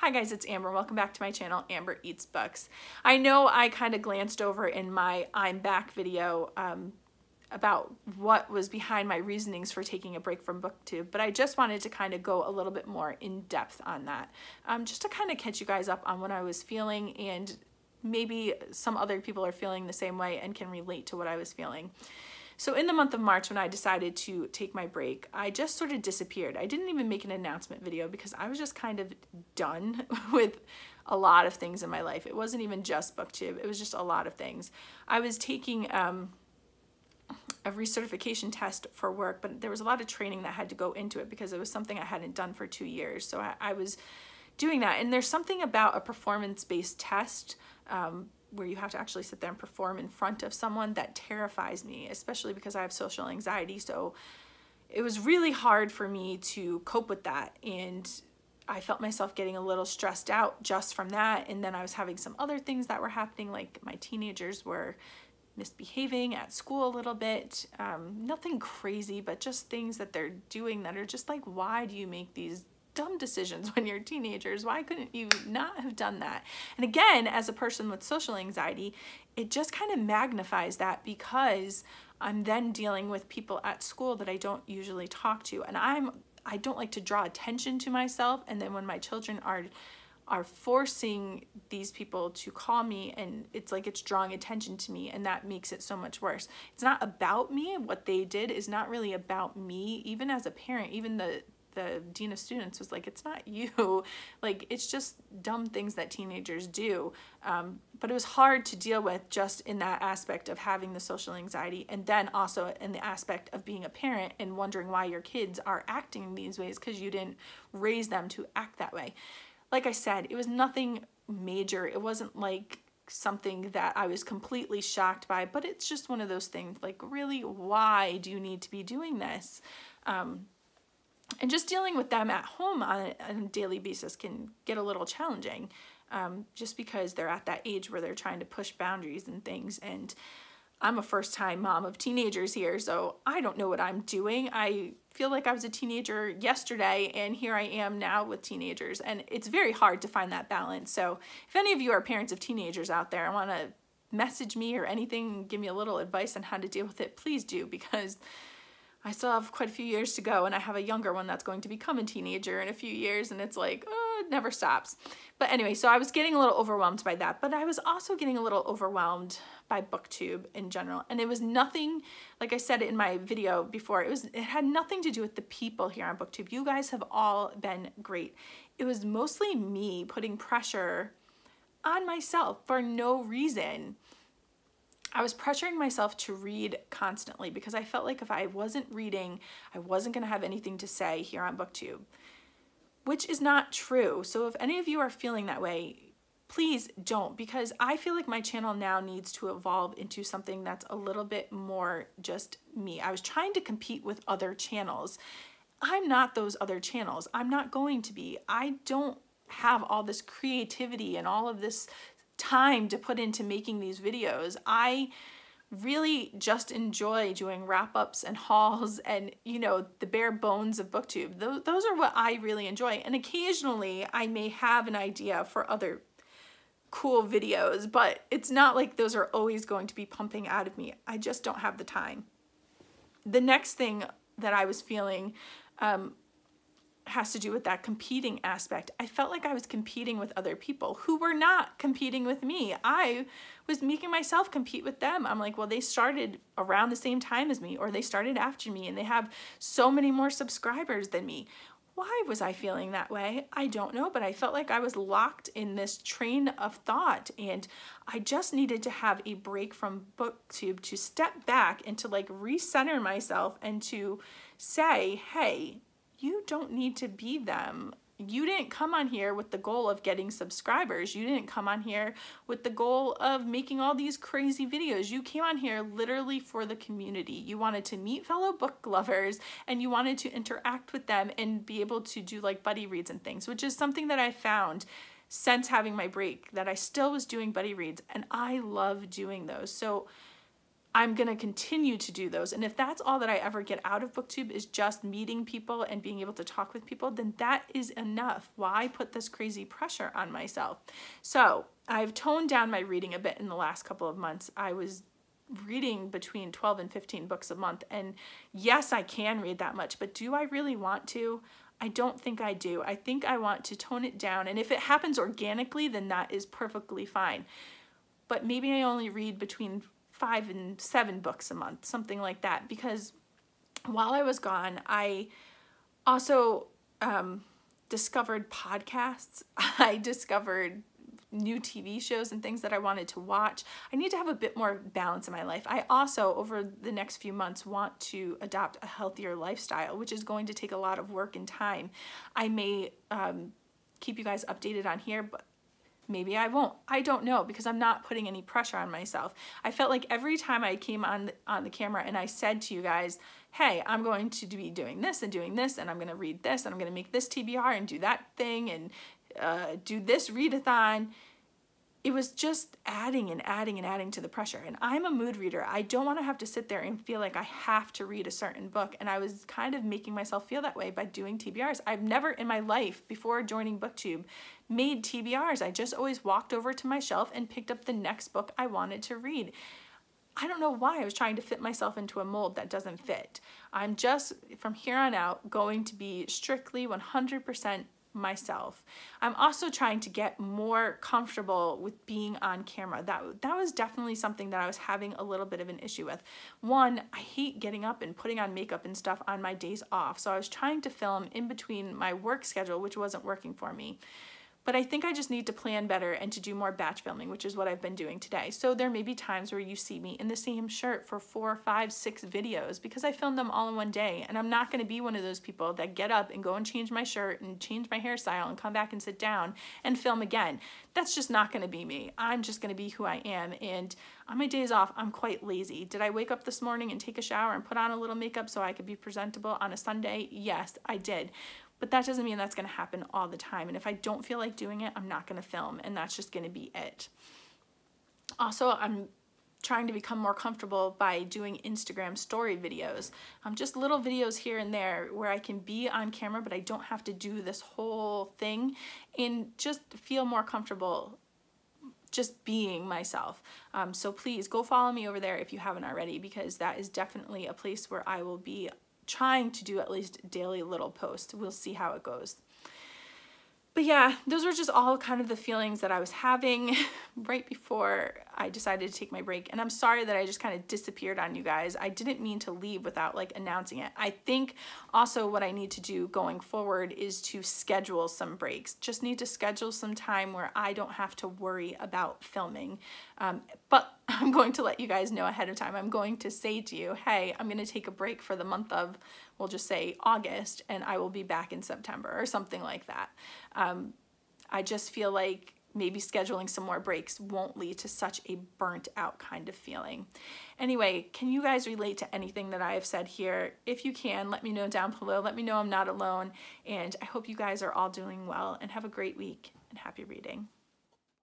Hi guys, it's Amber. Welcome back to my channel, Amber Eats Books. I know I kind of glanced over in my I'm Back video about what was behind my reasonings for taking a break from BookTube, but I just wanted to kind of go a little bit more in depth on that, just to kind of catch you guys up on what I was feeling, and maybe some other people are feeling the same way and can relate to what I was feeling. So in the month of March, when I decided to take my break, I just sort of disappeared. I didn't even make an announcement video because I was just kind of done with a lot of things in my life. It wasn't even just BookTube. It was just a lot of things. I was taking a recertification test for work, but there was a lot of training that had to go into it because it was something I hadn't done for 2 years. So I was doing that. And there's something about a performance-based test where you have to actually sit there and perform in front of someone that terrifies me, especially because I have social anxiety. So it was really hard for me to cope with that. And I felt myself getting a little stressed out just from that. And then I was having some other things that were happening, like my teenagers were misbehaving at school a little bit. Nothing crazy, but just things that they're doing that are just like, why do you make these dumb decisions when you're teenagers? Why couldn't you not have done that? And again, as a person with social anxiety, it just kind of magnifies that because I'm then dealing with people at school that I don't usually talk to, and I don't like to draw attention to myself. And then when my children are forcing these people to call me, and it's like it's drawing attention to me, and that makes it so much worse. It's not about me. What they did is not really about me. Even as a parent, even the dean of students was like, it's not you. Like, it's just dumb things that teenagers do. But it was hard to deal with just in that aspect of having the social anxiety, and then also in the aspect of being a parent and wondering why your kids are acting these ways because you didn't raise them to act that way. Like I said, it was nothing major. It wasn't like something that I was completely shocked by, but it's just one of those things like, really, why do you need to be doing this? And just dealing with them at home on a daily basis can get a little challenging, just because they're at that age where they're trying to push boundaries and things. And I'm a first-time mom of teenagers here, so I don't know what I'm doing. I feel like I was a teenager yesterday, and here I am now with teenagers. And it's very hard to find that balance. So if any of you are parents of teenagers out there and want to message me or anything, give me a little advice on how to deal with it, please do, because I still have quite a few years to go, and I have a younger one that's going to become a teenager in a few years, and it's like, oh, it never stops. But anyway, so I was getting a little overwhelmed by that, but I was also getting a little overwhelmed by BookTube in general. And it was nothing, like I said in my video before, it had nothing to do with the people here on BookTube. You guys have all been great. It was mostly me putting pressure on myself for no reason. I was pressuring myself to read constantly because I felt like if I wasn't reading, I wasn't going to have anything to say here on BookTube, which is not true. So if any of you are feeling that way, please don't, because I feel like my channel now needs to evolve into something that's a little bit more just me. I was trying to compete with other channels. I'm not those other channels. I'm not going to be. I don't have all this creativity and all of this time to put into making these videos. I really just enjoy doing wrap-ups and hauls and, you know, the bare bones of BookTube. Those are what I really enjoy. And occasionally I may have an idea for other cool videos, but it's not like those are always going to be pumping out of me. I just don't have the time. The next thing that I was feeling has to do with that competing aspect. I felt like I was competing with other people who were not competing with me. I was making myself compete with them. I'm like, well, they started around the same time as me, or they started after me, and they have so many more subscribers than me. Why was I feeling that way? I don't know, but I felt like I was locked in this train of thought, and I just needed to have a break from BookTube to step back and to like recenter myself and to say, hey, you don't need to be them. You didn't come on here with the goal of getting subscribers. You didn't come on here with the goal of making all these crazy videos. You came on here literally for the community. You wanted to meet fellow book lovers, and you wanted to interact with them and be able to do like buddy reads and things, which is something that I found since having my break, that I still was doing buddy reads, and I love doing those. So I'm going to continue to do those. And if that's all that I ever get out of BookTube is just meeting people and being able to talk with people, then that is enough. Why put this crazy pressure on myself? So I've toned down my reading a bit in the last couple of months. I was reading between 12 and 15 books a month. And yes, I can read that much, but do I really want to? I don't think I do. I think I want to tone it down. And if it happens organically, then that is perfectly fine. But maybe I only read between 5 and 7 books a month, something like that. Because while I was gone, I also discovered podcasts. I discovered new TV shows and things that I wanted to watch. I need to have a bit more balance in my life. I also, over the next few months, want to adopt a healthier lifestyle, which is going to take a lot of work and time. I may keep you guys updated on here, but maybe I won't. I don't know, because I'm not putting any pressure on myself. I felt like every time I came on the camera and I said to you guys, hey, I'm going to be doing this, and I'm going to read this, and I'm going to make this TBR and do that thing, and do this readathon. It was just adding and adding and adding to the pressure. And I'm a mood reader. I don't want to have to sit there and feel like I have to read a certain book. And I was kind of making myself feel that way by doing TBRs. I've never in my life, before joining BookTube, made TBRs. I just always walked over to my shelf and picked up the next book I wanted to read. I don't know why I was trying to fit myself into a mold that doesn't fit. I'm just, from here on out, going to be strictly 100% myself. I'm also trying to get more comfortable with being on camera. That was definitely something that I was having a little bit of an issue with. One, I hate getting up and putting on makeup and stuff on my days off. So I was trying to film in between my work schedule, which wasn't working for me. But I think I just need to plan better and to do more batch filming, which is what I've been doing today. So there may be times where you see me in the same shirt for 4, 5, 6 videos because I filmed them all in one day. And I'm not going to be one of those people that get up and go and change my shirt and change my hairstyle and come back and sit down and film again. That's just not going to be me. I'm just going to be who I am. And on my days off, I'm quite lazy. Did I wake up this morning and take a shower and put on a little makeup so I could be presentable on a Sunday? Yes, I did. But that doesn't mean that's going to happen all the time. And if I don't feel like doing it, I'm not going to film. And that's just going to be it. Also, I'm trying to become more comfortable by doing Instagram story videos. Just little videos here and there where I can be on camera, but I don't have to do this whole thing, and just feel more comfortable just being myself. So please go follow me over there if you haven't already, because that is definitely a place where I will be trying to do at least daily little posts. We'll see how it goes. But yeah, those were just all kind of the feelings that I was having right before I decided to take my break. And I'm sorry that I just kind of disappeared on you guys. I didn't mean to leave without like announcing it. I think also what I need to do going forward is to schedule some breaks. Just need to schedule some time where I don't have to worry about filming. But I'm going to let you guys know ahead of time. I'm going to say to you, hey, I'm going to take a break for the month of, we'll just say August, and I will be back in September or something like that. I just feel like maybe scheduling some more breaks won't lead to such a burnt out kind of feeling. Anyway, can you guys relate to anything that I have said here? If you can, let me know down below. Let me know I'm not alone. And I hope you guys are all doing well, and have a great week, and happy reading.